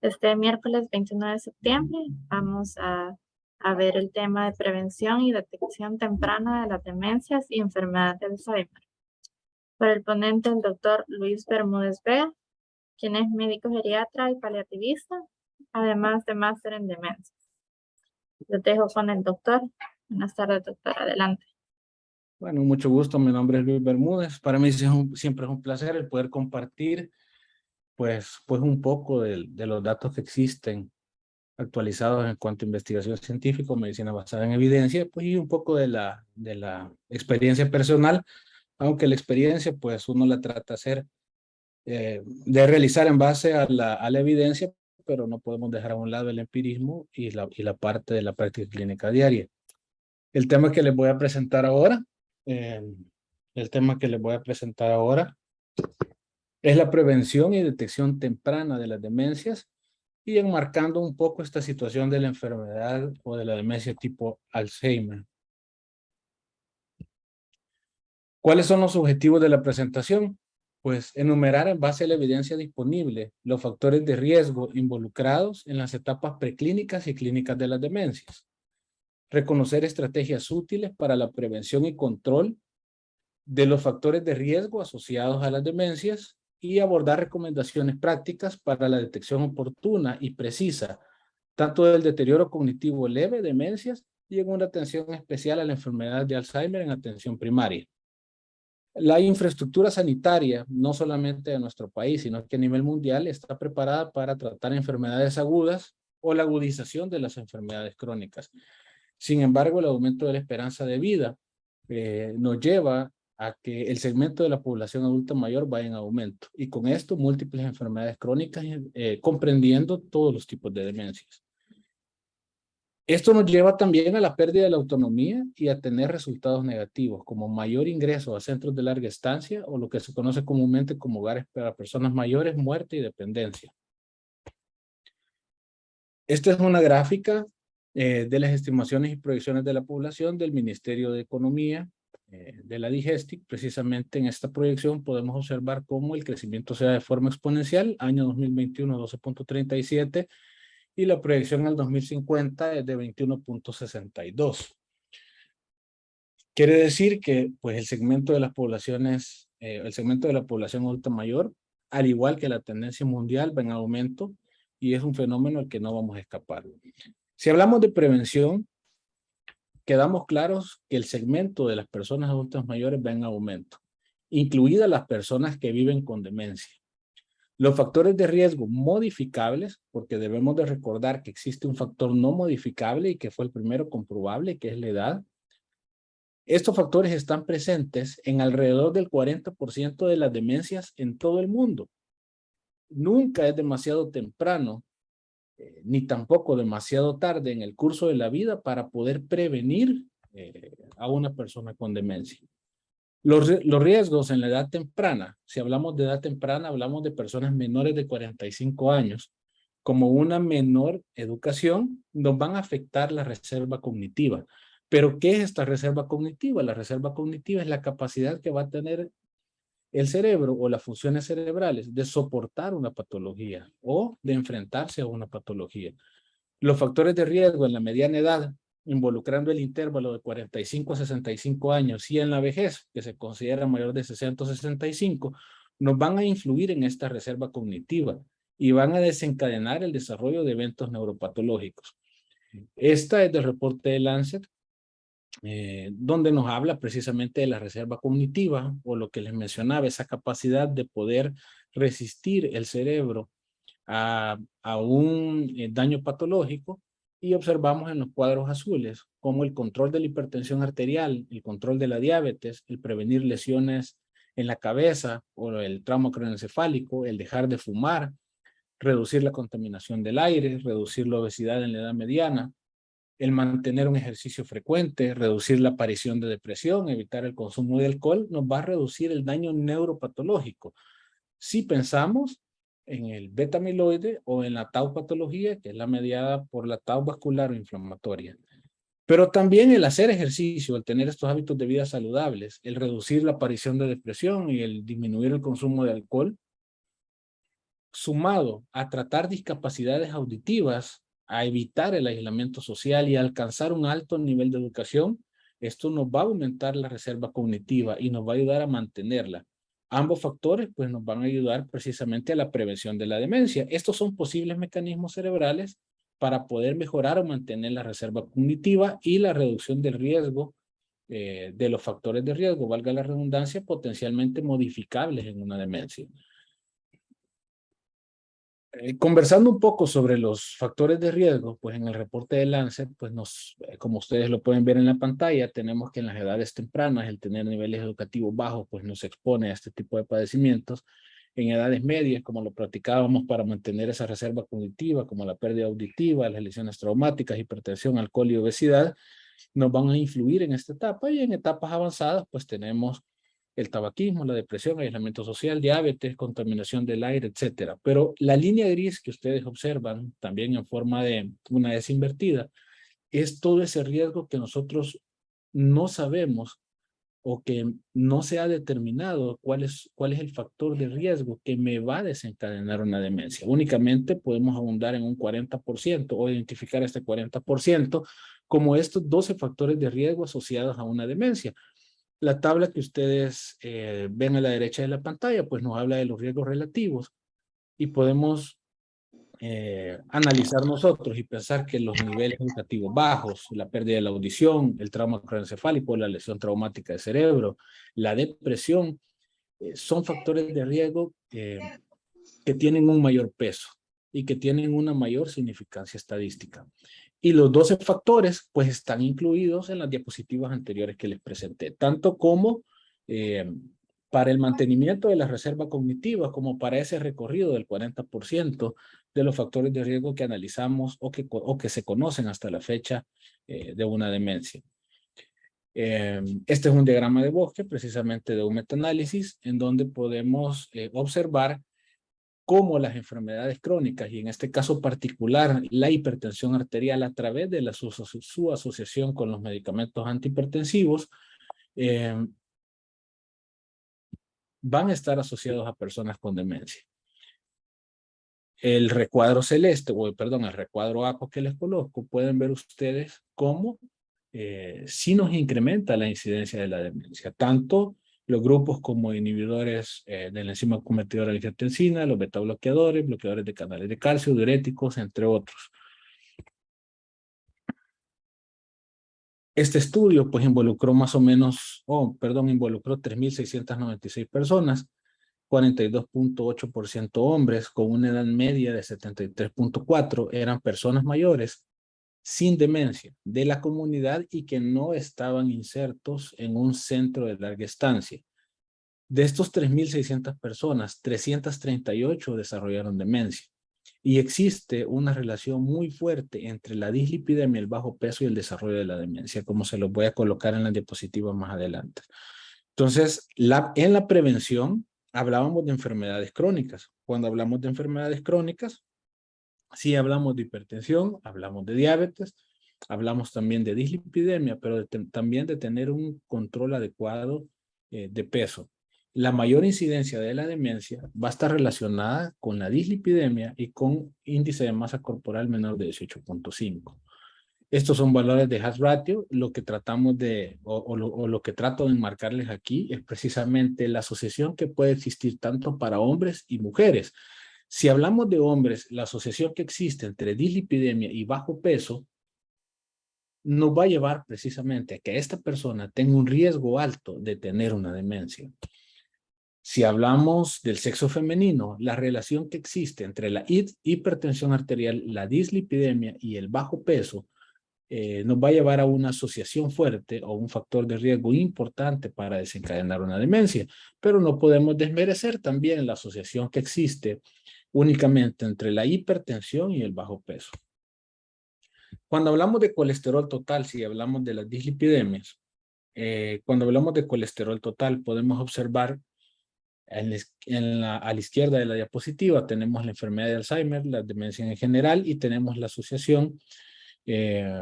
Este miércoles 29 de septiembre vamos a ver el tema de prevención y detección temprana de las demencias y enfermedades de Alzheimer. Por el ponente, el doctor Luis Bermúdez Vega, quien es médico geriatra y paliativista, además de máster en demencias. Lo dejo con el doctor. Buenas tardes, doctor. Adelante. Bueno, mucho gusto. Mi nombre es Luis Bermúdez. Para mí siempre es un placer el poder compartir pues un poco de los datos que existen actualizados en cuanto a investigación científica, medicina basada en evidencia, pues y un poco de la experiencia personal, aunque la experiencia pues uno la trata de realizar en base a la evidencia, pero no podemos dejar a un lado el empirismo y la parte de la práctica clínica diaria. El tema que les voy a presentar ahora, eh, el tema que les voy a presentar ahora es la prevención y detección temprana de las demencias y enmarcando un poco esta situación de la enfermedad o de la demencia tipo Alzheimer. ¿Cuáles son los objetivos de la presentación? Pues enumerar en base a la evidencia disponible los factores de riesgo involucrados en las etapas preclínicas y clínicas de las demencias. Reconocer estrategias útiles para la prevención y control de los factores de riesgo asociados a las demencias y abordar recomendaciones prácticas para la detección oportuna y precisa, tanto del deterioro cognitivo leve, demencias, y en una atención especial a la enfermedad de Alzheimer en atención primaria. La infraestructura sanitaria, no solamente de nuestro país, sino que a nivel mundial, está preparada para tratar enfermedades agudas o la agudización de las enfermedades crónicas. Sin embargo, el aumento de la esperanza de vida nos lleva a que el segmento de la población adulta mayor vaya en aumento y con esto múltiples enfermedades crónicas, comprendiendo todos los tipos de demencias. Esto nos lleva también a la pérdida de la autonomía y a tener resultados negativos, como mayor ingreso a centros de larga estancia o lo que se conoce comúnmente como hogares para personas mayores, muerte y dependencia. Esta es una gráfica de las estimaciones y proyecciones de la población del Ministerio de Economía de la DIGESTIC. Precisamente en esta proyección podemos observar cómo el crecimiento se da de forma exponencial, año 2021 12.37 y la proyección al 2050 es de 21.62. Quiere decir que pues el segmento de las poblaciones, el segmento de la población adulta mayor, al igual que la tendencia mundial, va en aumento y es un fenómeno al que no vamos a escapar. Si hablamos de prevención, quedamos claros que el segmento de las personas adultas mayores va en aumento, incluidas las personas que viven con demencia. Los factores de riesgo modificables, porque debemos de recordar que existe un factor no modificable y que fue el primero comprobable, que es la edad. Estos factores están presentes en alrededor del 40% de las demencias en todo el mundo. Nunca es demasiado temprano ni tampoco demasiado tarde en el curso de la vida para poder prevenir a una persona con demencia. Los riesgos en la edad temprana, si hablamos de edad temprana, hablamos de personas menores de 45 años, como una menor educación, nos van a afectar la reserva cognitiva. Pero, ¿qué es esta reserva cognitiva? La reserva cognitiva es la capacidad que va a tener el cerebro o las funciones cerebrales de soportar una patología o de enfrentarse a una patología. Los factores de riesgo en la mediana edad, involucrando el intervalo de 45 a 65 años y en la vejez, que se considera mayor de 60 o 65, nos van a influir en esta reserva cognitiva y van a desencadenar el desarrollo de eventos neuropatológicos. Esta es del reporte de Lancet, donde nos habla precisamente de la reserva cognitiva o lo que les mencionaba, esa capacidad de poder resistir el cerebro a un daño patológico, y observamos en los cuadros azules como el control de la hipertensión arterial, el control de la diabetes, el prevenir lesiones en la cabeza o el trauma craneoencefálico, el dejar de fumar, reducir la contaminación del aire, reducir la obesidad en la edad mediana, el mantener un ejercicio frecuente, reducir la aparición de depresión, evitar el consumo de alcohol, nos va a reducir el daño neuropatológico. Si pensamos en el beta amiloide o en la tau patología, que es la mediada por la tau vascular o inflamatoria. Pero también el hacer ejercicio, el tener estos hábitos de vida saludables, el reducir la aparición de depresión y el disminuir el consumo de alcohol, sumado a tratar discapacidades auditivas, a evitar el aislamiento social y a alcanzar un alto nivel de educación, esto nos va a aumentar la reserva cognitiva y nos va a ayudar a mantenerla. Ambos factores pues nos van a ayudar precisamente a la prevención de la demencia. Estos son posibles mecanismos cerebrales para poder mejorar o mantener la reserva cognitiva y la reducción del riesgo de los factores de riesgo, valga la redundancia, potencialmente modificables en una demencia. Conversando un poco sobre los factores de riesgo, pues en el reporte de Lancet, pues como ustedes lo pueden ver en la pantalla, tenemos que en las edades tempranas el tener niveles educativos bajos, pues nos expone a este tipo de padecimientos. En edades medias, como lo practicábamos para mantener esa reserva cognitiva, como la pérdida auditiva, las lesiones traumáticas, hipertensión, alcohol y obesidad, nos van a influir en esta etapa, y en etapas avanzadas, pues tenemos el tabaquismo, la depresión, aislamiento social, diabetes, contaminación del aire, etcétera. Pero la línea gris que ustedes observan, también en forma de una S invertida, es todo ese riesgo que nosotros no sabemos o que no se ha determinado cuál es el factor de riesgo que me va a desencadenar una demencia. Únicamente podemos abundar en un 40% o identificar este 40% como estos 12 factores de riesgo asociados a una demencia. La tabla que ustedes ven a la derecha de la pantalla, pues nos habla de los riesgos relativos y podemos analizar nosotros y pensar que los niveles educativos bajos, la pérdida de la audición, el trauma craneoencefálico, la lesión traumática de cerebro, la depresión, son factores de riesgo que tienen un mayor peso y que tienen una mayor significancia estadística. Y los 12 factores, pues, están incluidos en las diapositivas anteriores que les presenté, tanto como para el mantenimiento de la reserva cognitiva, como para ese recorrido del 40% de los factores de riesgo que analizamos o que se conocen hasta la fecha de una demencia. Este es un diagrama de bosque, precisamente de un metaanálisis, en donde podemos observar cómo las enfermedades crónicas, y en este caso particular la hipertensión arterial a través de su asociación con los medicamentos antihipertensivos, van a estar asociados a personas con demencia. El recuadro celeste, el recuadro APO que les coloco, pueden ver ustedes cómo sí nos incrementa la incidencia de la demencia, tanto los grupos como inhibidores de la enzima convertidora de angiotensina, los betabloqueadores, bloqueadores de canales de calcio, diuréticos, entre otros. Este estudio pues involucró involucró 3.696 personas, 42.8% hombres con una edad media de 73.4, eran personas mayores sin demencia de la comunidad y que no estaban insertos en un centro de larga estancia. De estos 3.600 personas, 338 desarrollaron demencia. Y existe una relación muy fuerte entre la dislipidemia, el bajo peso y el desarrollo de la demencia, como se los voy a colocar en las diapositivas más adelante. Entonces, en la prevención hablábamos de enfermedades crónicas. Cuando hablamos de enfermedades crónicas, sí hablamos de hipertensión, hablamos de diabetes, hablamos también de dislipidemia, pero también de tener un control adecuado de peso. La mayor incidencia de la demencia va a estar relacionada con la dislipidemia y con índice de masa corporal menor de 18.5. Estos son valores de Haas ratio. Lo que tratamos lo que trato de enmarcarles aquí es precisamente la asociación que puede existir tanto para hombres y mujeres. Si hablamos de hombres, la asociación que existe entre dislipidemia y bajo peso nos va a llevar precisamente a que esta persona tenga un riesgo alto de tener una demencia. Si hablamos del sexo femenino, la relación que existe entre la hipertensión arterial, la dislipidemia y el bajo peso nos va a llevar a una asociación fuerte o un factor de riesgo importante para desencadenar una demencia. Pero no podemos desmerecer también la asociación que existe únicamente entre la hipertensión y el bajo peso. Cuando hablamos de colesterol total, si hablamos de las dislipidemias, cuando hablamos de colesterol total, podemos observar a la izquierda de la diapositiva tenemos la enfermedad de Alzheimer, la demencia en general, y tenemos la asociación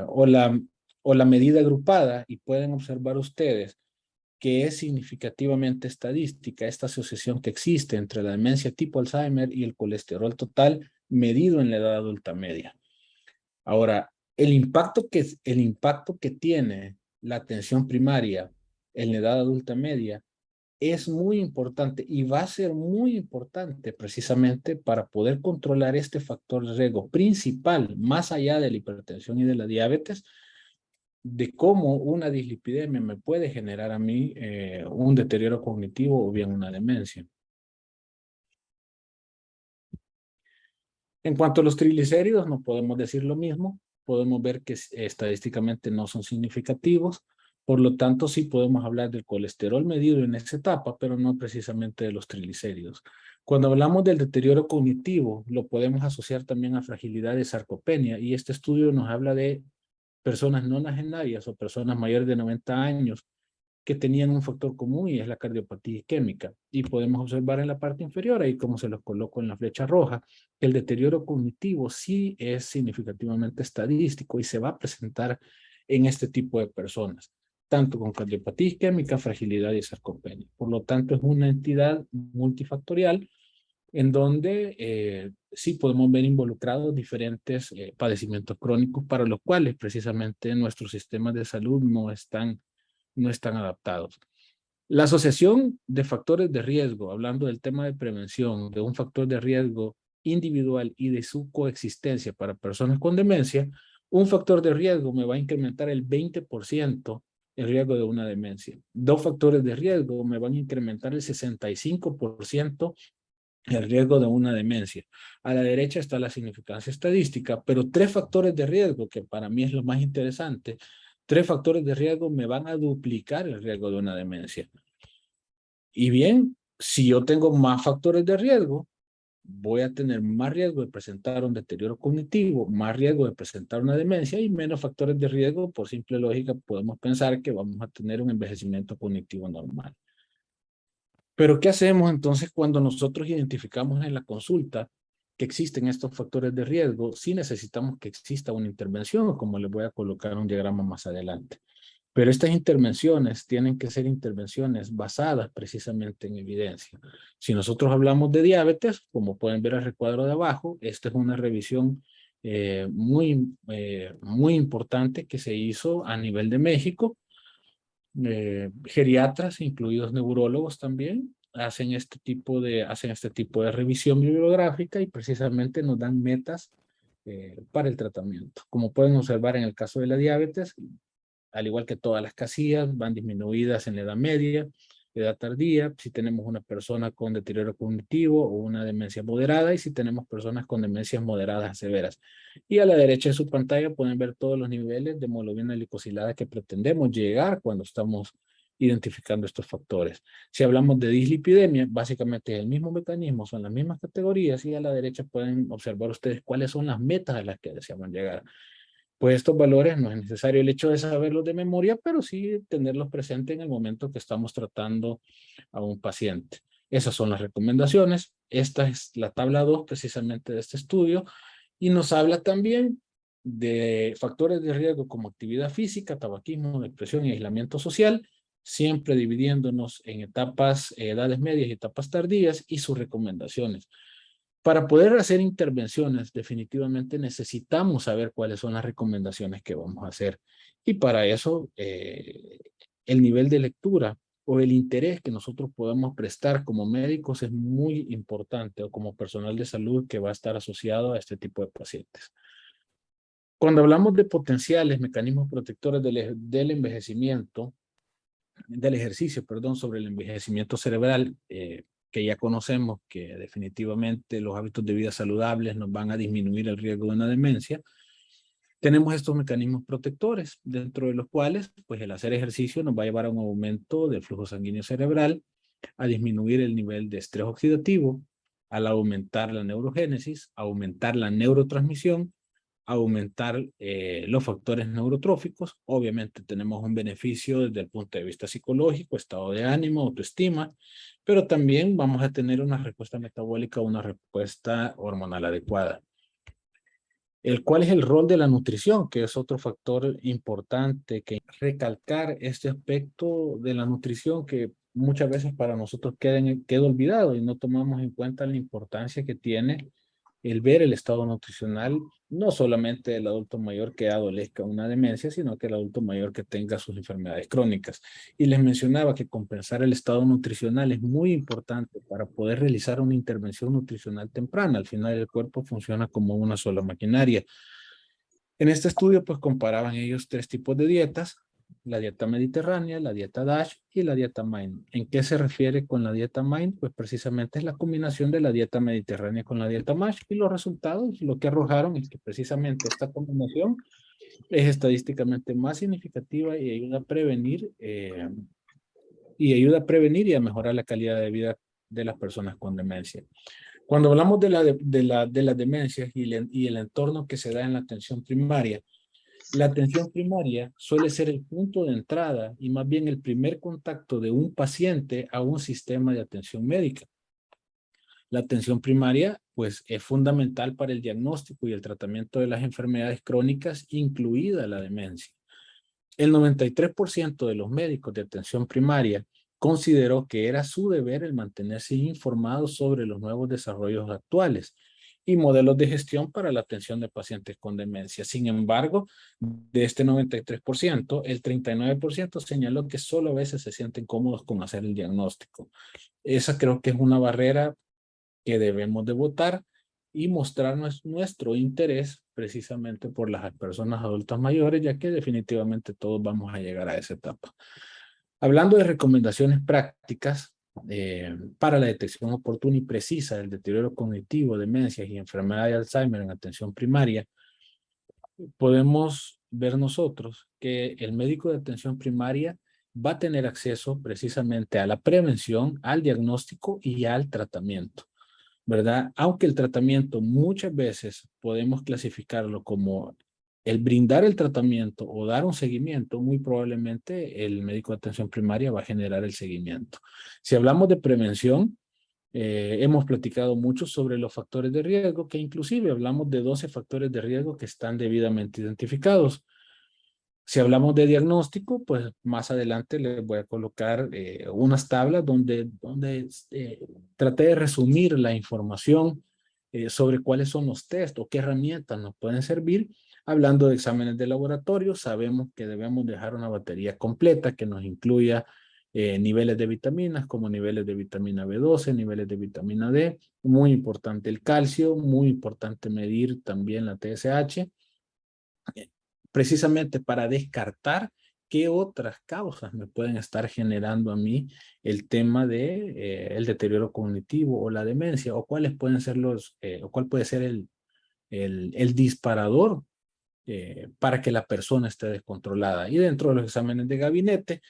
o la medida agrupada, y pueden observar ustedes que es significativamente estadística, esta asociación que existe entre la demencia tipo Alzheimer y el colesterol total medido en la edad adulta media. Ahora, el impacto que tiene la atención primaria en la edad adulta media es muy importante y va a ser muy importante precisamente para poder controlar este factor de riesgo principal, más allá de la hipertensión y de la diabetes, de cómo una dislipidemia me puede generar a mí un deterioro cognitivo o bien una demencia. En cuanto a los triglicéridos, no podemos decir lo mismo. Podemos ver que estadísticamente no son significativos. Por lo tanto, sí podemos hablar del colesterol medido en esa etapa, pero no precisamente de los triglicéridos. Cuando hablamos del deterioro cognitivo, lo podemos asociar también a fragilidad de sarcopenia. Y este estudio nos habla de personas nonagenarias o personas mayores de 90 años que tenían un factor común y es la cardiopatía isquémica. Y podemos observar en la parte inferior, ahí como se los coloco en la flecha roja, que el deterioro cognitivo sí es significativamente estadístico y se va a presentar en este tipo de personas, tanto con cardiopatía isquémica, fragilidad y sarcopenia. Por lo tanto, es una entidad multifactorial en donde sí podemos ver involucrados diferentes padecimientos crónicos para los cuales precisamente nuestros sistemas de salud no están adaptados. La asociación de factores de riesgo, hablando del tema de prevención, de un factor de riesgo individual y de su coexistencia para personas con demencia, un factor de riesgo me va a incrementar el 20% el riesgo de una demencia. Dos factores de riesgo me van a incrementar el 65% el riesgo de una demencia. A la derecha está la significancia estadística, pero tres factores de riesgo, que para mí es lo más interesante, tres factores de riesgo me van a duplicar el riesgo de una demencia. Y bien, si yo tengo más factores de riesgo, voy a tener más riesgo de presentar un deterioro cognitivo, más riesgo de presentar una demencia y menos factores de riesgo. Por simple lógica, podemos pensar que vamos a tener un envejecimiento cognitivo normal. Pero ¿qué hacemos entonces cuando nosotros identificamos en la consulta que existen estos factores de riesgo? Sí necesitamos que exista una intervención, como les voy a colocar un diagrama más adelante. Pero estas intervenciones tienen que ser intervenciones basadas precisamente en evidencia. Si nosotros hablamos de diabetes, como pueden ver el recuadro de abajo, esta es una revisión muy importante que se hizo a nivel de México. Geriatras, incluidos neurólogos también, hacen este tipo de revisión bibliográfica y precisamente nos dan metas para el tratamiento. Como pueden observar en el caso de la diabetes, al igual que todas las casillas, van disminuidas en la edad media, edad tardía, si tenemos una persona con deterioro cognitivo o una demencia moderada, y si tenemos personas con demencias moderadas a severas. Y a la derecha de su pantalla pueden ver todos los niveles de hemoglobina glicosilada que pretendemos llegar cuando estamos identificando estos factores. Si hablamos de dislipidemia, básicamente es el mismo mecanismo, son las mismas categorías, y a la derecha pueden observar ustedes cuáles son las metas a las que deseamos llegar. Pues estos valores no es necesario el hecho de saberlos de memoria, pero sí tenerlos presentes en el momento que estamos tratando a un paciente. Esas son las recomendaciones. Esta es la tabla 2 precisamente de este estudio y nos habla también de factores de riesgo como actividad física, tabaquismo, depresión y aislamiento social, siempre dividiéndonos en etapas, edades medias y etapas tardías y sus recomendaciones. Para poder hacer intervenciones, definitivamente necesitamos saber cuáles son las recomendaciones que vamos a hacer. Y para eso, el nivel de lectura o el interés que nosotros podamos prestar como médicos es muy importante, o como personal de salud que va a estar asociado a este tipo de pacientes. Cuando hablamos de potenciales mecanismos protectores del envejecimiento, del ejercicio, perdón, sobre el envejecimiento cerebral, que ya conocemos que definitivamente los hábitos de vida saludables nos van a disminuir el riesgo de una demencia, tenemos estos mecanismos protectores, dentro de los cuales pues el hacer ejercicio nos va a llevar a un aumento del flujo sanguíneo cerebral, a disminuir el nivel de estrés oxidativo, al aumentar la neurogénesis, aumentar la neurotransmisión, aumentar los factores neurotróficos. Obviamente tenemos un beneficio desde el punto de vista psicológico, estado de ánimo, autoestima, pero también vamos a tener una respuesta metabólica, una respuesta hormonal adecuada. ¿Cuál es el rol de la nutrición? Que es otro factor importante, que recalcar este aspecto de la nutrición que muchas veces para nosotros queda olvidado y no tomamos en cuenta la importancia que tiene el ver el estado nutricional, no solamente del adulto mayor que adolezca una demencia, sino que el adulto mayor que tenga sus enfermedades crónicas. Y les mencionaba que compensar el estado nutricional es muy importante para poder realizar una intervención nutricional temprana. Al final el cuerpo funciona como una sola maquinaria. En este estudio, pues comparaban ellos 3 tipos de dietas: la dieta mediterránea, la dieta DASH y la dieta MIND. ¿En qué se refiere con la dieta MIND? Pues precisamente es la combinación de la dieta mediterránea con la dieta MASH, y los resultados lo que arrojaron es que precisamente esta combinación es estadísticamente más significativa y ayuda a prevenir y a mejorar la calidad de vida de las personas con demencia. Cuando hablamos de las demencias y el entorno que se da en la atención primaria, la atención primaria suele ser el punto de entrada y más bien el primer contacto de un paciente a un sistema de atención médica. La atención primaria, pues, es fundamental para el diagnóstico y el tratamiento de las enfermedades crónicas, incluida la demencia. El 93% de los médicos de atención primaria consideró que era su deber el mantenerse informados sobre los nuevos desarrollos actuales y modelos de gestión para la atención de pacientes con demencia. Sin embargo, de este 93%, el 39% señaló que solo a veces se sienten cómodos con hacer el diagnóstico. Esa creo que es una barrera que debemos de votar y mostrar nuestro interés precisamente por las personas adultas mayores, ya que definitivamente todos vamos a llegar a esa etapa. Hablando de recomendaciones prácticas para la detección oportuna y precisa del deterioro cognitivo, demencias y enfermedad de Alzheimer en atención primaria, podemos ver nosotros que el médico de atención primaria va a tener acceso precisamente a la prevención, al diagnóstico y al tratamiento, ¿verdad? Aunque el tratamiento muchas veces podemos clasificarlo como el brindar el tratamiento o dar un seguimiento, muy probablemente el médico de atención primaria va a generar el seguimiento. Si hablamos de prevención, hemos platicado mucho sobre los factores de riesgo, que inclusive hablamos de 12 factores de riesgo que están debidamente identificados. Si hablamos de diagnóstico, pues más adelante les voy a colocar unas tablas donde traté de resumir la información sobre cuáles son los test o qué herramientas nos pueden servir. Hablando de exámenes de laboratorio, sabemos que debemos dejar una batería completa que nos incluya niveles de vitaminas como niveles de vitamina B12, niveles de vitamina D. Muy importante el calcio, muy importante medir también la TSH, precisamente para descartar qué otras causas me pueden estar generando a mí el tema de el deterioro cognitivo o la demencia, o cuáles pueden ser o cuál puede ser el disparador para que la persona esté descontrolada. Y dentro de los exámenes de gabinete,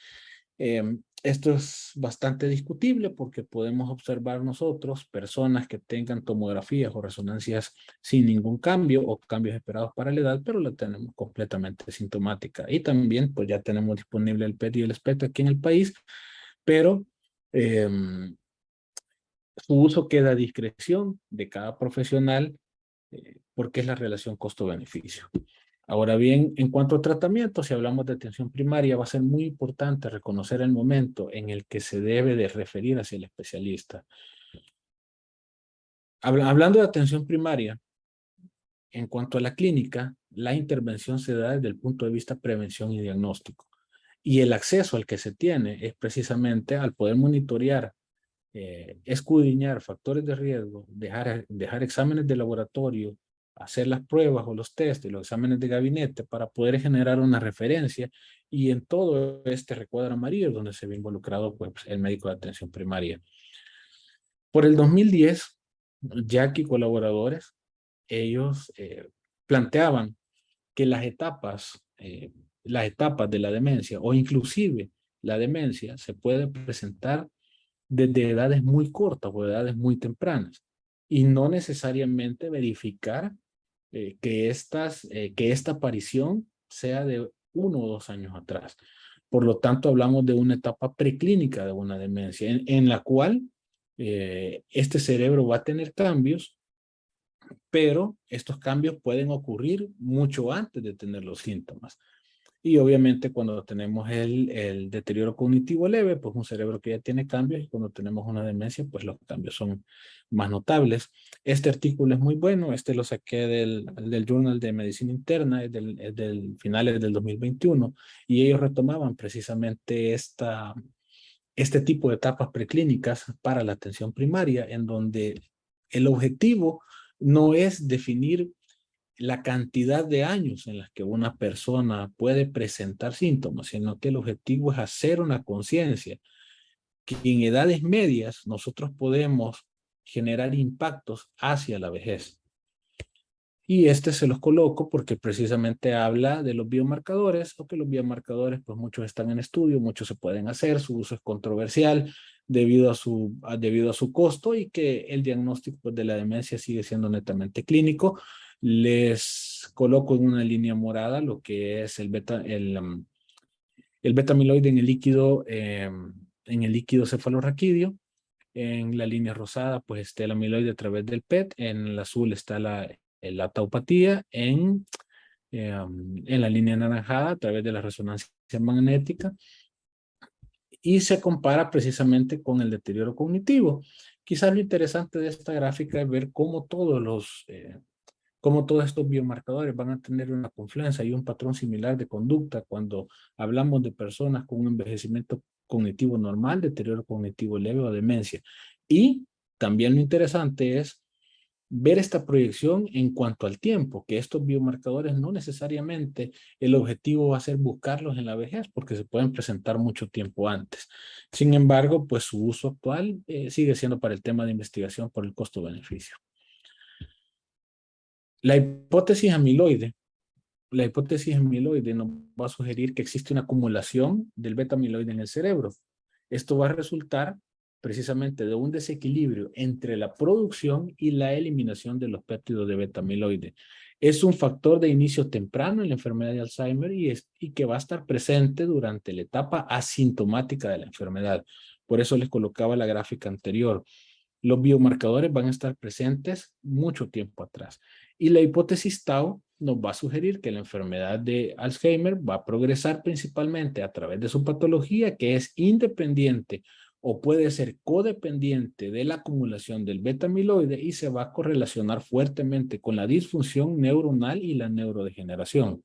esto es bastante discutible porque podemos observar nosotros personas que tengan tomografías o resonancias sin ningún cambio o cambios esperados para la edad, pero la tenemos completamente sintomática. Y también pues ya tenemos disponible el PET y el SPECT aquí en el país, pero su uso queda a discreción de cada profesional porque es la relación costo-beneficio. Ahora bien, en cuanto a tratamiento, si hablamos de atención primaria, va a ser muy importante reconocer el momento en el que se debe de referir hacia el especialista. Hablando de atención primaria, en cuanto a la clínica, la intervención se da desde el punto de vista prevención y diagnóstico. Y el acceso al que se tiene es precisamente al poder monitorear, escudriñar factores de riesgo, dejar exámenes de laboratorio, hacer las pruebas o los test y los exámenes de gabinete para poder generar una referencia, y en todo este recuadro amarillo es donde se ve involucrado pues, el médico de atención primaria. Por el 2010, Jack y colaboradores, ellos planteaban que las etapas de la demencia o inclusive la demencia se puede presentar desde edades muy cortas o edades muy tempranas y no necesariamente verificar que esta aparición sea de 1 o 2 años atrás. Por lo tanto, hablamos de una etapa preclínica de una demencia en la cual este cerebro va a tener cambios pero estos cambios pueden ocurrir mucho antes de tener los síntomas. Y obviamente cuando tenemos el deterioro cognitivo leve, pues un cerebro que ya tiene cambios, y cuando tenemos una demencia, pues los cambios son más notables. Este artículo es muy bueno, este lo saqué del Journal de Medicina Interna, es del finales del 2021, y ellos retomaban precisamente este tipo de etapas preclínicas para la atención primaria, en donde el objetivo no es definir la cantidad de años en las que una persona puede presentar síntomas, sino que el objetivo es hacer una conciencia que en edades medias nosotros podemos generar impactos hacia la vejez. Y este se los coloco porque precisamente habla de los biomarcadores, o que los biomarcadores, pues muchos están en estudio, muchos se pueden hacer, su uso es controversial debido a su costo, y que el diagnóstico, pues, de la demencia sigue siendo netamente clínico. Les coloco en una línea morada lo que es el beta amiloide en el líquido cefalorraquídeo. En la línea rosada, pues está el amiloide a través del PET. En el azul está la taupatía. En la línea anaranjada, a través de la resonancia magnética. Y se compara precisamente con el deterioro cognitivo. Quizás lo interesante de esta gráfica es ver cómo todos estos biomarcadores van a tener una confluencia y un patrón similar de conducta cuando hablamos de personas con un envejecimiento cognitivo normal, deterioro cognitivo leve o demencia. Y también lo interesante es ver esta proyección en cuanto al tiempo, que estos biomarcadores no necesariamente el objetivo va a ser buscarlos en la vejez, porque se pueden presentar mucho tiempo antes. Sin embargo, pues su uso actual sigue siendo para el tema de investigación por el costo-beneficio. La hipótesis amiloide nos va a sugerir que existe una acumulación del beta amiloide en el cerebro. Esto va a resultar precisamente de un desequilibrio entre la producción y la eliminación de los péptidos de beta amiloide. Es un factor de inicio temprano en la enfermedad de Alzheimer y que va a estar presente durante la etapa asintomática de la enfermedad. Por eso les colocaba la gráfica anterior. Los biomarcadores van a estar presentes mucho tiempo atrás. Y la hipótesis Tau nos va a sugerir que la enfermedad de Alzheimer va a progresar principalmente a través de su patología, que es independiente o puede ser codependiente de la acumulación del beta amiloide, y se va a correlacionar fuertemente con la disfunción neuronal y la neurodegeneración.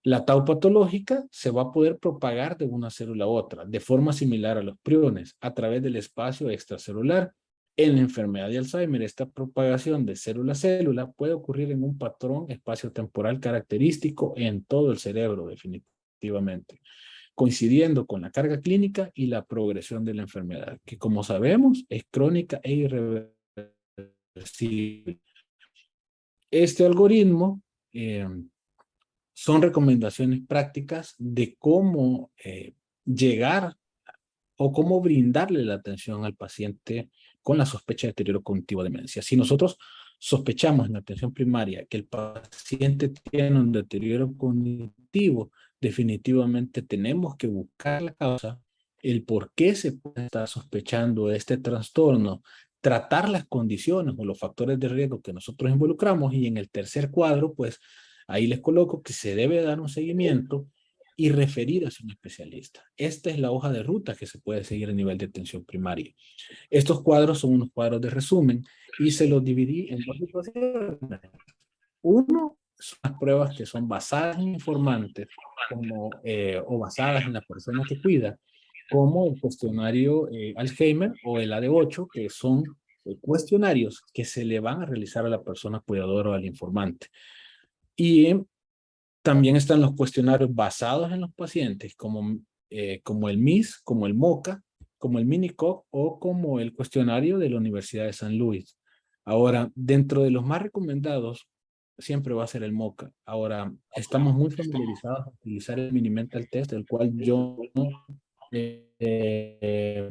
La tau patológica se va a poder propagar de una célula a otra, de forma similar a los priones, a través del espacio extracelular. En la enfermedad de Alzheimer, esta propagación de célula a célula puede ocurrir en un patrón espaciotemporal característico en todo el cerebro, definitivamente, coincidiendo con la carga clínica y la progresión de la enfermedad, que, como sabemos, es crónica e irreversible. Este algoritmo son recomendaciones prácticas de cómo llegar o cómo brindarle la atención al paciente con la sospecha de deterioro cognitivo de demencia. Si nosotros sospechamos en la atención primaria que el paciente tiene un deterioro cognitivo, definitivamente tenemos que buscar la causa, el por qué se puede estar sospechando este trastorno, tratar las condiciones o los factores de riesgo que nosotros involucramos, y en el tercer cuadro, pues ahí les coloco que se debe dar un seguimiento y referir a un especialista. Esta es la hoja de ruta que se puede seguir a nivel de atención primaria. Estos cuadros son unos cuadros de resumen y se los dividí en dos situaciones. Uno son las pruebas que son basadas en informantes o basadas en la persona que cuida, como el cuestionario Alzheimer o el AD8, que son cuestionarios que se le van a realizar a la persona cuidadora o al informante. Y también están los cuestionarios basados en los pacientes, como el MIS, como el MOCA, como el MINICOG o como el cuestionario de la Universidad de San Luis. Ahora, dentro de los más recomendados, siempre va a ser el MOCA. Ahora, estamos muy familiarizados a utilizar el Mini-Mental Test, del cual yo eh,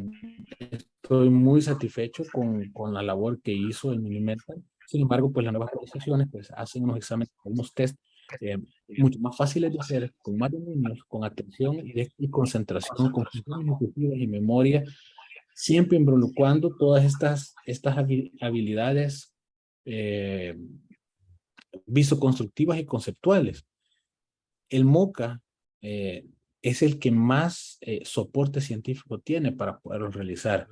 estoy muy satisfecho con la labor que hizo el Mini-Mental. Sin embargo, pues las nuevas actualizaciones pues, hacen unos exámenes, unos test eh, mucho más fáciles de hacer, con más dominios, con atención y concentración, con funciones ejecutivas y memoria, siempre involucrando todas estas habilidades visoconstructivas y conceptuales. El MOCA es el que más soporte científico tiene para poderlo realizar.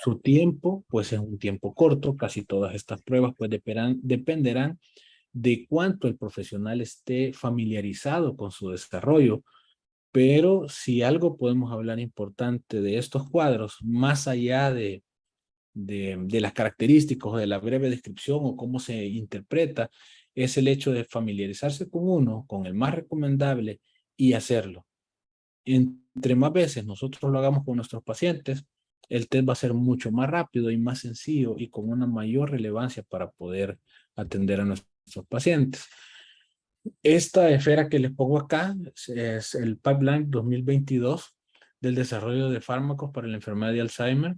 Su tiempo, pues es un tiempo corto. Casi todas estas pruebas pues dependerán de cuánto el profesional esté familiarizado con su desarrollo. Pero si algo podemos hablar importante de estos cuadros, más allá de las características o de la breve descripción o cómo se interpreta, es el hecho de familiarizarse con uno, con el más recomendable y hacerlo. Entre más veces nosotros lo hagamos con nuestros pacientes, el test va a ser mucho más rápido y más sencillo y con una mayor relevancia para poder atender a nuestros pacientes. Esta esfera que les pongo acá es el Pipeline 2022 del desarrollo de fármacos para la enfermedad de Alzheimer.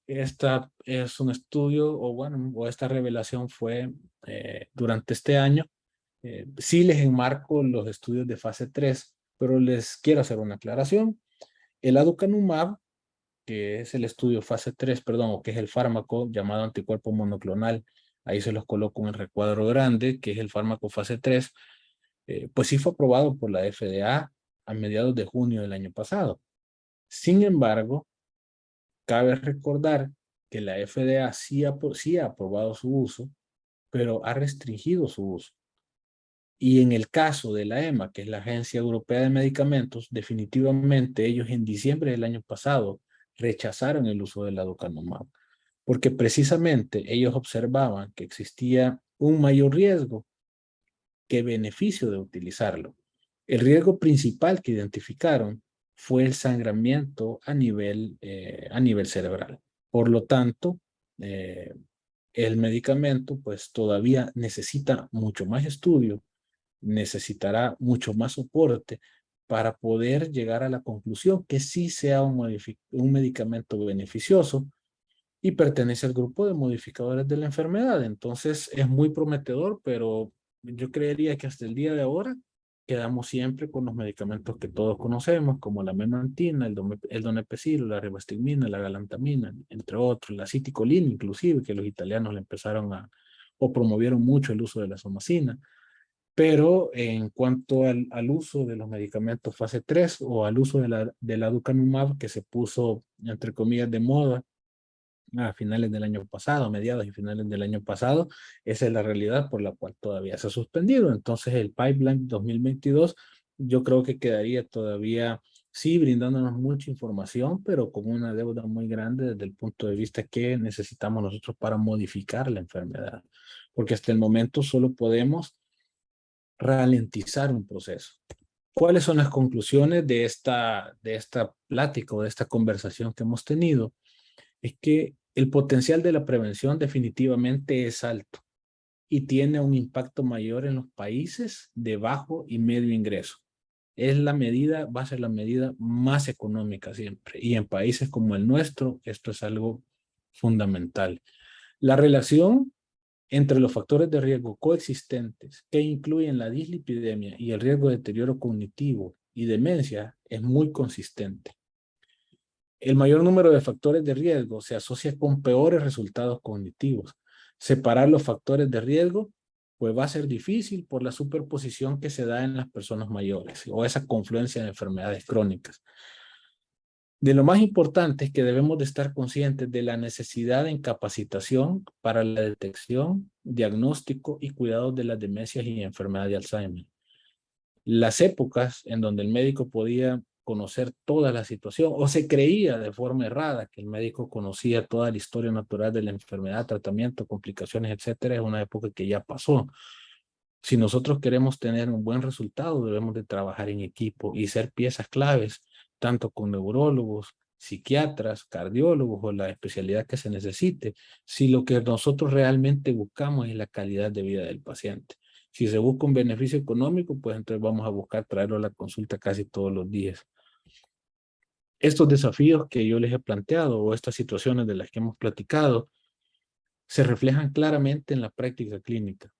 Esta es un estudio, o esta revelación fue durante este año. Sí les enmarco los estudios de fase 3, pero les quiero hacer una aclaración. El aducanumab, que es el estudio fase 3, perdón, o que es el fármaco llamado anticuerpo monoclonal, ahí se los coloco en el recuadro grande, que es el fármaco fase 3, pues sí fue aprobado por la FDA a mediados de junio del año pasado. Sin embargo, cabe recordar que la FDA sí ha aprobado su uso, pero ha restringido su uso. Y en el caso de la EMA, que es la Agencia Europea de Medicamentos, definitivamente ellos en diciembre del año pasado rechazaron el uso del aducanumab, porque precisamente ellos observaban que existía un mayor riesgo que beneficio de utilizarlo. El riesgo principal que identificaron fue el sangramiento a nivel cerebral. Por lo tanto, el medicamento pues todavía necesita mucho más estudio, necesitará mucho más soporte para poder llegar a la conclusión que sí sea un medicamento beneficioso y pertenece al grupo de modificadores de la enfermedad. Entonces es muy prometedor, pero yo creería que hasta el día de ahora quedamos siempre con los medicamentos que todos conocemos, como la memantina, el donepezil, la ribastigmina, la galantamina, entre otros, la aciticolina inclusive, que los italianos le empezaron o promovieron mucho el uso de la somacina. Pero en cuanto al uso de los medicamentos fase 3 o al uso del aducanumab, que se puso, entre comillas, de moda a finales del año pasado, a mediados y finales del año pasado, esa es la realidad por la cual todavía se ha suspendido. Entonces el Pipeline 2022 yo creo que quedaría todavía, sí, brindándonos mucha información, pero con una deuda muy grande desde el punto de vista que necesitamos nosotros para modificar la enfermedad. Porque hasta el momento solo podemos ralentizar un proceso. ¿Cuáles son las conclusiones de esta plática o de esta conversación que hemos tenido? Es que el potencial de la prevención definitivamente es alto y tiene un impacto mayor en los países de bajo y medio ingreso. Va a ser la medida más económica siempre. Y en países como el nuestro, esto es algo fundamental. La relación entre los factores de riesgo coexistentes que incluyen la dislipidemia y el riesgo de deterioro cognitivo y demencia es muy consistente. El mayor número de factores de riesgo se asocia con peores resultados cognitivos. Separar los factores de riesgo pues va a ser difícil por la superposición que se da en las personas mayores o esa confluencia de enfermedades crónicas. De lo más importante es que debemos de estar conscientes de la necesidad en capacitación para la detección, diagnóstico y cuidado de las demencias y enfermedad de Alzheimer. Las épocas en donde el médico podía conocer toda la situación o se creía de forma errada que el médico conocía toda la historia natural de la enfermedad, tratamiento, complicaciones, etcétera, es una época que ya pasó. Si nosotros queremos tener un buen resultado, debemos de trabajar en equipo y ser piezas claves, tanto con neurólogos, psiquiatras, cardiólogos o la especialidad que se necesite, si lo que nosotros realmente buscamos es la calidad de vida del paciente. Si se busca un beneficio económico, pues entonces vamos a buscar traerlo a la consulta casi todos los días. Estos desafíos que yo les he planteado o estas situaciones de las que hemos platicado se reflejan claramente en la práctica clínica,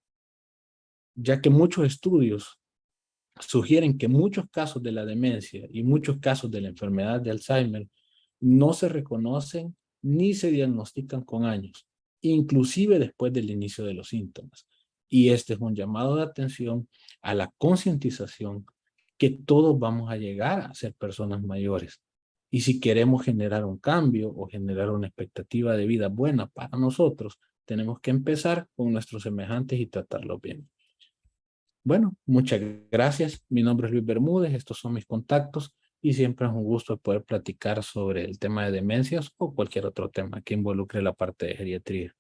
ya que muchos estudios sugieren que muchos casos de la demencia y muchos casos de la enfermedad de Alzheimer no se reconocen ni se diagnostican con años. inclusive después del inicio de los síntomas. Y este es un llamado de atención a la concientización que todos vamos a llegar a ser personas mayores. Y si queremos generar un cambio o generar una expectativa de vida buena para nosotros, tenemos que empezar con nuestros semejantes y tratarlos bien. Bueno, muchas gracias. Mi nombre es Luis Bermúdez, estos son mis contactos y siempre es un gusto poder platicar sobre el tema de demencias o cualquier otro tema que involucre la parte de geriatría.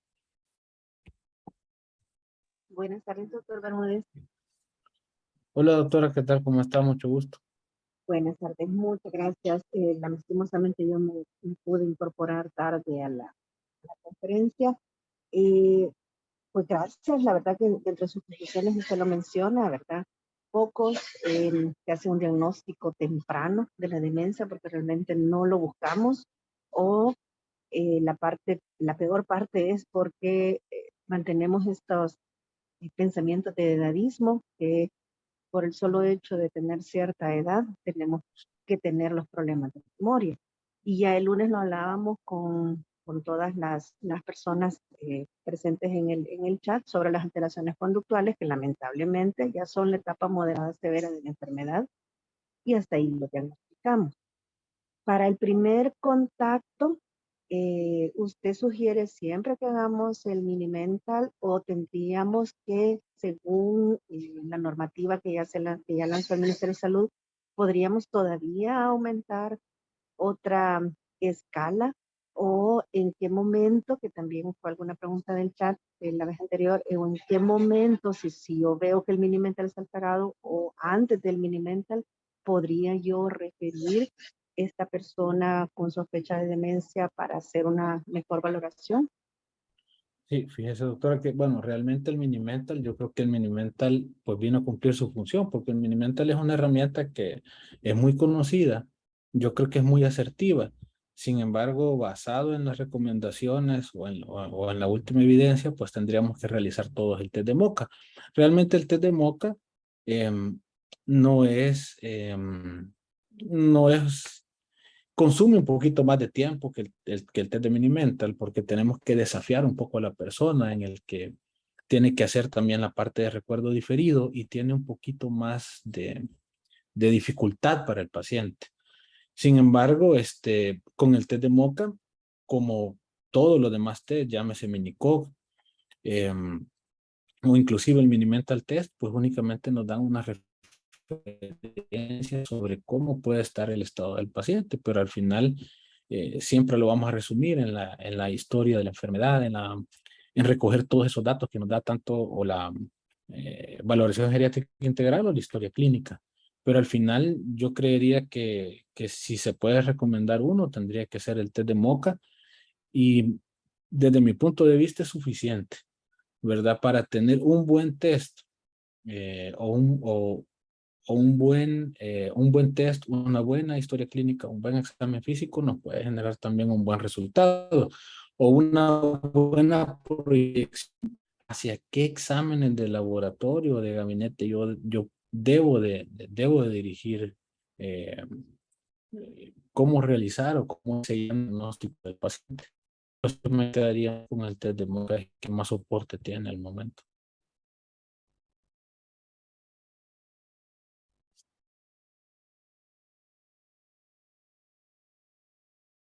Buenas tardes, doctor Bermúdez. Hola doctora, ¿qué tal? ¿Cómo está? Mucho gusto. Buenas tardes, muchas gracias. Lastimosamente yo me pude incorporar tarde a la conferencia. Pues gracias, la verdad que entre sus posiciones usted lo menciona, ¿verdad? Pocos que hacen un diagnóstico temprano de la demencia porque realmente no lo buscamos, o la peor parte es porque mantenemos estos pensamientos de edadismo que por el solo hecho de tener cierta edad, tenemos que tener los problemas de memoria. Y ya el lunes lo hablábamos con todas las personas presentes en el chat sobre las alteraciones conductuales que lamentablemente ya son la etapa moderada severa de la enfermedad y hasta ahí lo diagnosticamos. Para el primer contacto, ¿usted sugiere siempre que hagamos el mini-mental o tendríamos que, según la normativa que ya lanzó el Ministerio de Salud, podríamos todavía aumentar otra escala? ¿O en qué momento, que también fue alguna pregunta del chat de la vez anterior, o en qué momento, si yo veo que el mini-mental está alterado o antes del mini-mental, podría yo referir esta persona con sospecha de demencia para hacer una mejor valoración? Sí, fíjese doctora que, bueno, realmente el Mini-Mental, yo creo que el Mini-Mental pues vino a cumplir su función, porque el Mini-Mental es una herramienta que es muy conocida, yo creo que es muy asertiva. Sin embargo, basado en las recomendaciones o en la última evidencia, pues tendríamos que realizar todos el test de Moca. Realmente el test de Moca no es, no es consume un poquito más de tiempo que que el test de Mini-Mental porque tenemos que desafiar un poco a la persona en el que tiene que hacer también la parte de recuerdo diferido y tiene un poquito más de dificultad para el paciente. Sin embargo, con el test de Moca, como todos los demás test, llámese Minicoc, o inclusive el Mini-Mental Test, pues únicamente nos dan una referencia sobre cómo puede estar el estado del paciente, pero al final siempre lo vamos a resumir en la historia de la enfermedad, en recoger todos esos datos que nos da tanto o la valoración geriátrica integral o la historia clínica. Pero al final yo creería que si se puede recomendar uno, tendría que ser el test de Moca y desde mi punto de vista es suficiente, ¿verdad? Para tener un buen test o un buen test, una buena historia clínica, un buen examen físico nos puede generar también un buen resultado o una buena proyección hacia qué exámenes de laboratorio o de gabinete yo debo de dirigir, cómo realizar o cómo seguir el diagnóstico del paciente. Pues me quedaría con el test de Moca que más soporte tiene al momento.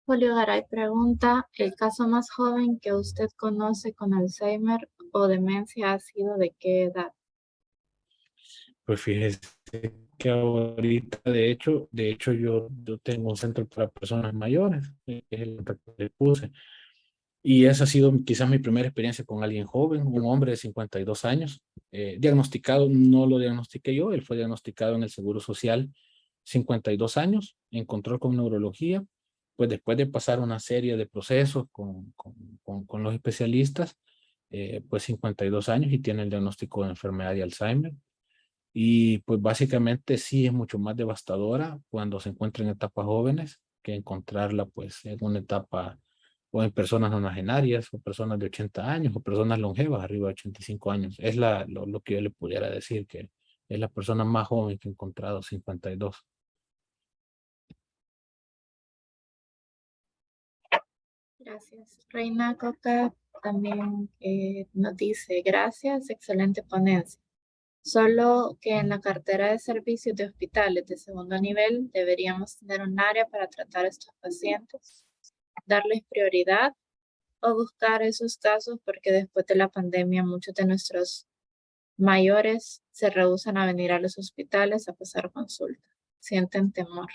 Julio Garay pregunta, ¿el caso más joven que usted conoce con Alzheimer o demencia ha sido de qué edad? Pues fíjese que ahorita, de hecho yo tengo un centro para personas mayores, que es el contacto que le puse. Y esa ha sido quizás mi primera experiencia con alguien joven, un hombre de 52 años, diagnosticado, no lo diagnostiqué yo, él fue diagnosticado en el Seguro Social, 52 años, en control con neurología, pues después de pasar una serie de procesos con los especialistas, pues 52 años y tiene el diagnóstico de enfermedad de Alzheimer. Y pues básicamente sí es mucho más devastadora cuando se encuentra en etapas jóvenes que encontrarla pues en una etapa o en personas nonagenarias o personas de 80 años o personas longevas arriba de 85 años. Es lo que yo le pudiera decir que es la persona más joven que he encontrado, 52. Gracias. Reina Coca también nos dice, gracias, excelente ponencia. Solo que en la cartera de servicios de hospitales de segundo nivel deberíamos tener un área para tratar a estos pacientes, darles prioridad o buscar esos casos porque después de la pandemia muchos de nuestros mayores se rehúsan a venir a los hospitales a pasar consulta. Sienten temor.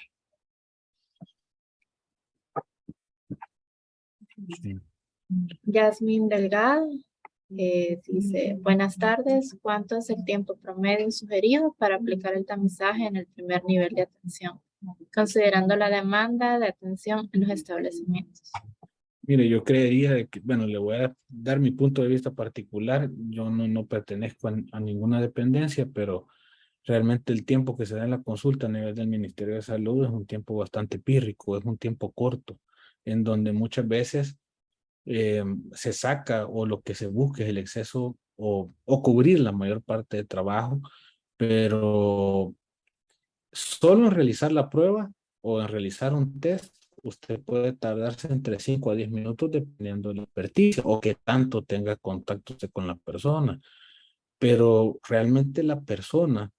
Sí. Yasmin Delgado dice, buenas tardes, ¿cuánto es el tiempo promedio sugerido para aplicar el tamizaje en el primer nivel de atención, considerando la demanda de atención en los establecimientos? Mire, yo creería que, bueno, le voy a dar mi punto de vista particular. Yo no pertenezco a ninguna dependencia, pero realmente el tiempo que se da en la consulta a nivel del Ministerio de Salud es un tiempo bastante pírrico, es un tiempo corto, en donde muchas veces se saca o lo que se busca es el exceso o cubrir la mayor parte de trabajo, pero solo en realizar la prueba o en realizar un test, usted puede tardarse entre 5 a 10 minutos dependiendo de la experticia o que tanto tenga contacto usted con la persona. Pero realmente la persona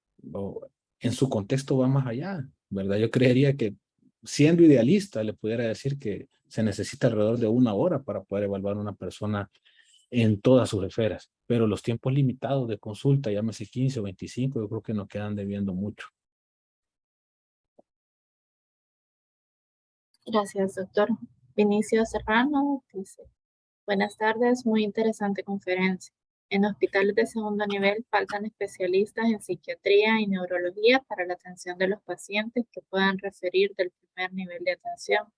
en su contexto va más allá, ¿verdad? Yo creería que siendo idealista le pudiera decir que se necesita alrededor de 1 hora para poder evaluar a una persona en todas sus esferas, pero los tiempos limitados de consulta, llámese 15 o 25, yo creo que nos quedan debiendo mucho. Gracias, doctor. Vinicio Serrano dice, buenas tardes, muy interesante conferencia. En hospitales de segundo nivel faltan especialistas en psiquiatría y neurología para la atención de los pacientes que puedan referir del primer nivel de atención.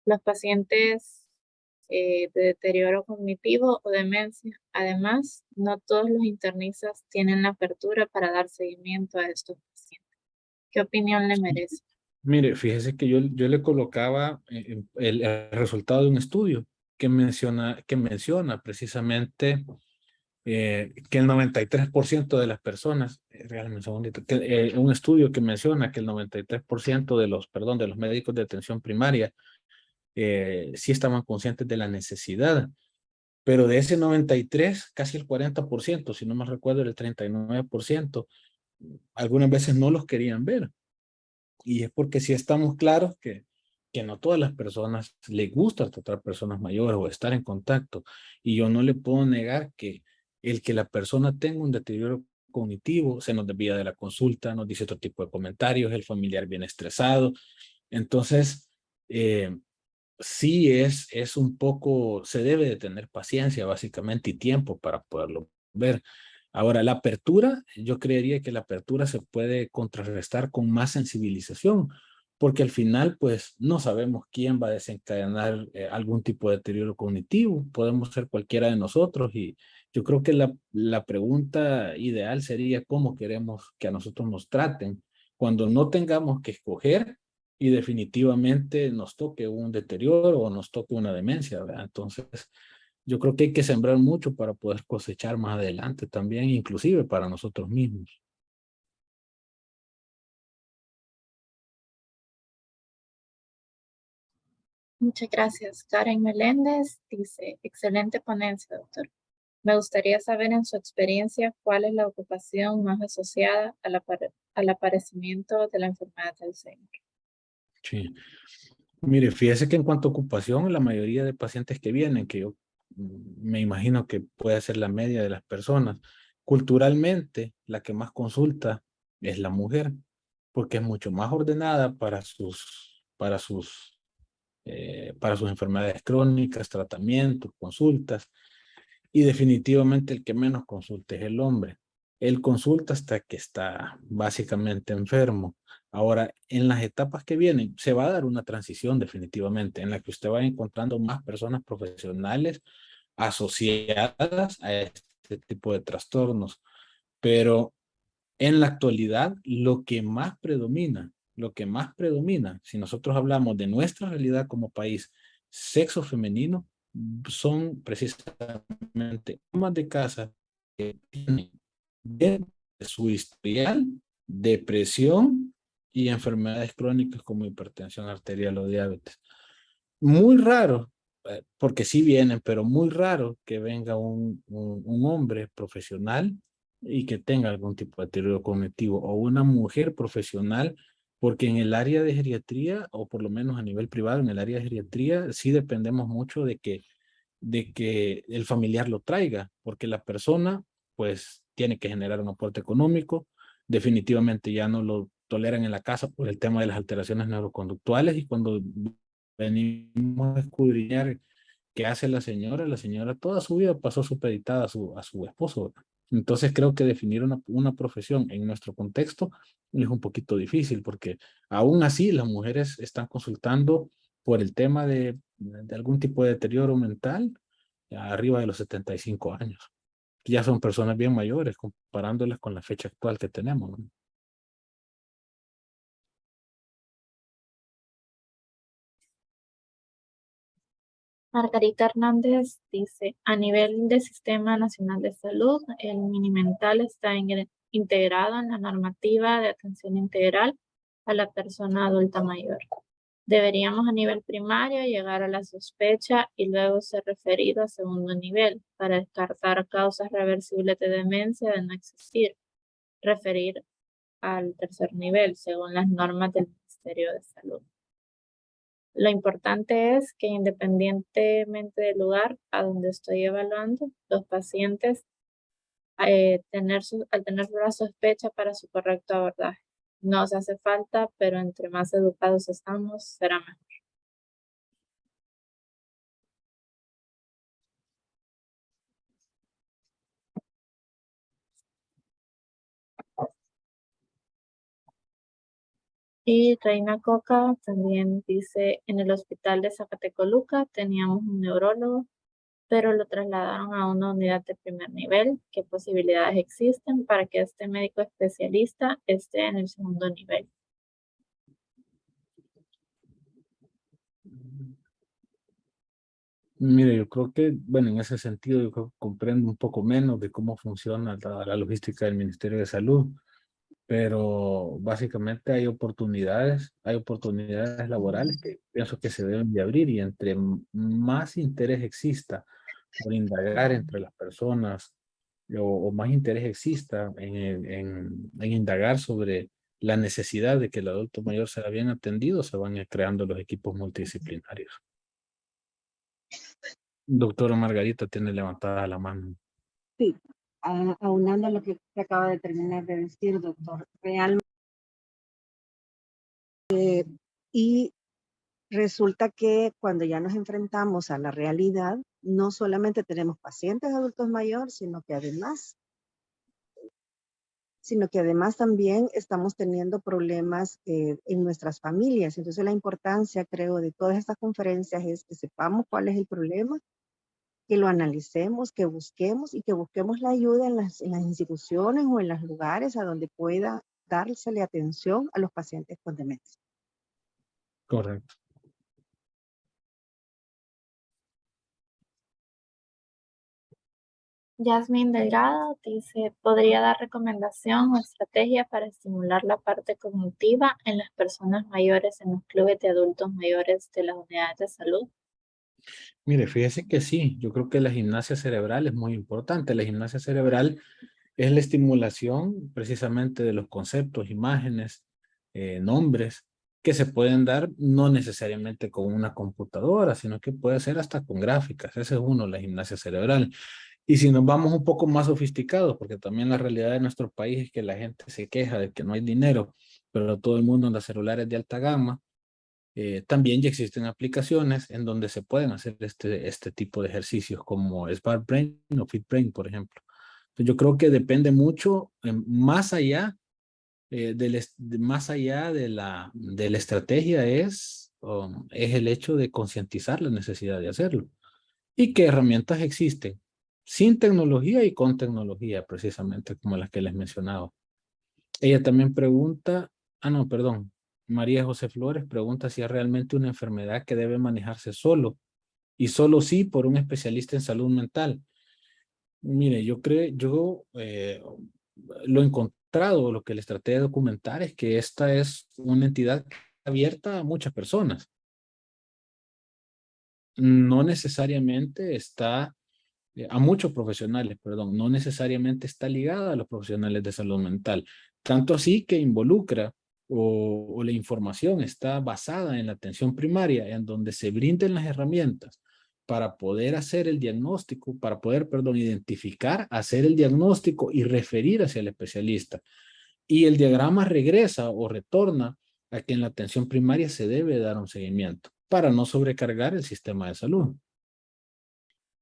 Los pacientes de deterioro cognitivo o demencia. Además, no todos los internistas tienen la apertura para dar seguimiento a estos pacientes. ¿Qué opinión le merece? Mire, fíjese que yo le colocaba el resultado de un estudio que menciona precisamente que el 93% de las personas, regálame un segundito, un estudio que menciona que el 93% de los médicos de atención primaria sí estaban conscientes de la necesidad, pero de ese 93, casi el 40%, si no me recuerdo, el 39%, algunas veces no los querían ver. Y es porque sí estamos claros que no todas las personas les gusta tratar personas mayores o estar en contacto. Y yo no le puedo negar que el que la persona tenga un deterioro cognitivo se nos desvía de la consulta, nos dice otro tipo de comentarios, el familiar viene estresado. Entonces, sí es un poco, se debe de tener paciencia básicamente y tiempo para poderlo ver. Ahora, la apertura, yo creería que la apertura se puede contrarrestar con más sensibilización, porque al final, pues, no sabemos quién va a desencadenar algún tipo de deterioro cognitivo. Podemos ser cualquiera de nosotros y yo creo que la pregunta ideal sería cómo queremos que a nosotros nos traten cuando no tengamos que escoger y definitivamente nos toque un deterioro o nos toque una demencia, ¿verdad? Entonces, yo creo que hay que sembrar mucho para poder cosechar más adelante también, inclusive para nosotros mismos. Muchas gracias. Karen Meléndez dice, excelente ponencia, doctor. Me gustaría saber en su experiencia cuál es la ocupación más asociada al aparecimiento de la enfermedad de Alzheimer. Sí. Mire, fíjese que en cuanto a ocupación, la mayoría de pacientes que vienen, que yo me imagino que puede ser la media de las personas, culturalmente la que más consulta es la mujer, porque es mucho más ordenada para sus enfermedades crónicas, tratamientos, consultas, y definitivamente el que menos consulta es el hombre. Él consulta hasta que está básicamente enfermo. Ahora, en las etapas que vienen, se va a dar una transición definitivamente, en la que usted va encontrando más personas profesionales asociadas a este tipo de trastornos. Pero en la actualidad, lo que más predomina, si nosotros hablamos de nuestra realidad como país, sexo femenino, son precisamente amas de casa que tienen de su historial depresión y enfermedades crónicas como hipertensión arterial o diabetes. Muy raro, porque sí vienen, pero muy raro que venga un hombre profesional y que tenga algún tipo de deterioro cognitivo, o una mujer profesional, porque en el área de geriatría, o por lo menos a nivel privado, en el área de geriatría, sí dependemos mucho de que el familiar lo traiga, porque la persona pues tiene que generar un aporte económico, definitivamente ya no lo toleran en la casa por el tema de las alteraciones neuroconductuales, y cuando venimos a escudriñar qué hace la señora toda su vida pasó supeditada a su esposo. Entonces creo que definir una profesión en nuestro contexto es un poquito difícil, porque aún así las mujeres están consultando por el tema de algún tipo de deterioro mental arriba de los 75 años. Ya son personas bien mayores comparándolas con la fecha actual que tenemos, ¿no? Margarita Hernández dice, a nivel del Sistema Nacional de Salud, el Minimental está integrado en la normativa de atención integral a la persona adulta mayor. Deberíamos a nivel primario llegar a la sospecha y luego ser referido a segundo nivel para descartar causas reversibles de demencia de no existir. Referir al tercer nivel según las normas del Ministerio de Salud. Lo importante es que independientemente del lugar a donde estoy evaluando, los pacientes al tener la sospecha para su correcto abordaje. Nos hace falta, pero entre más educados estamos, será mejor. Y Reina Coca también dice, en el hospital de Zacatecoluca teníamos un neurólogo, pero lo trasladaron a una unidad de primer nivel. ¿Qué posibilidades existen para que este médico especialista esté en el segundo nivel? Mire, yo creo que, bueno, en ese sentido, yo creo que comprendo un poco menos de cómo funciona la logística del Ministerio de Salud, pero básicamente hay oportunidades laborales que pienso que se deben de abrir, y entre más interés exista por indagar entre las personas, o más interés exista en indagar sobre la necesidad de que el adulto mayor sea bien atendido, se van creando los equipos multidisciplinarios. Doctora Margarita tiene levantada la mano. Sí, aunando a lo que se acaba de terminar de decir, doctor, realmente, y resulta que cuando ya nos enfrentamos a la realidad, no solamente tenemos pacientes adultos mayores, sino que además también estamos teniendo problemas en nuestras familias. Entonces la importancia, creo, de todas estas conferencias es que sepamos cuál es el problema, que lo analicemos, que busquemos y que busquemos la ayuda en las instituciones o en los lugares a donde pueda dársele atención a los pacientes con demencia. Correcto. Yasmin Delgado dice, ¿podría dar recomendación o estrategia para estimular la parte cognitiva en las personas mayores en los clubes de adultos mayores de las unidades de salud? Mire, fíjese que sí, yo creo que la gimnasia cerebral es muy importante. La gimnasia cerebral es la estimulación precisamente de los conceptos, imágenes, nombres que se pueden dar no necesariamente con una computadora, sino que puede ser hasta con gráficas. Ese es uno, la gimnasia cerebral. Y si nos vamos un poco más sofisticados, porque también la realidad de nuestro país es que la gente se queja de que no hay dinero, pero todo el mundo anda celulares de alta gama. También ya existen aplicaciones en donde se pueden hacer este tipo de ejercicios como Smart Brain o Fit Brain, por ejemplo. Entonces, yo creo que depende mucho, más allá, más allá de la estrategia es el hecho de concientizar la necesidad de hacerlo. ¿Y qué herramientas existen? Sin tecnología y con tecnología, precisamente como las que les mencionaba. Ella también pregunta, no, perdón, María José Flores pregunta si es realmente una enfermedad que debe manejarse solo, y solo sí por un especialista en salud mental. Mire, yo lo he encontrado, lo que les traté de documentar es que esta es una entidad abierta a muchas personas. no necesariamente está, a muchos profesionales, perdón, no necesariamente está ligada a los profesionales de salud mental. Tanto así que involucra o la información está basada en la atención primaria, en donde se brinden las herramientas para poder hacer el diagnóstico, para poder, perdón, identificar, hacer el diagnóstico y referir hacia el especialista. Y el diagrama regresa o retorna a que en la atención primaria se debe dar un seguimiento para no sobrecargar el sistema de salud.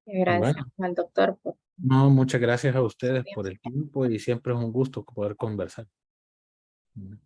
Gracias Bueno, al doctor por no, muchas gracias a ustedes su por tiempo. el tiempo y siempre es un gusto poder conversar. Ujú.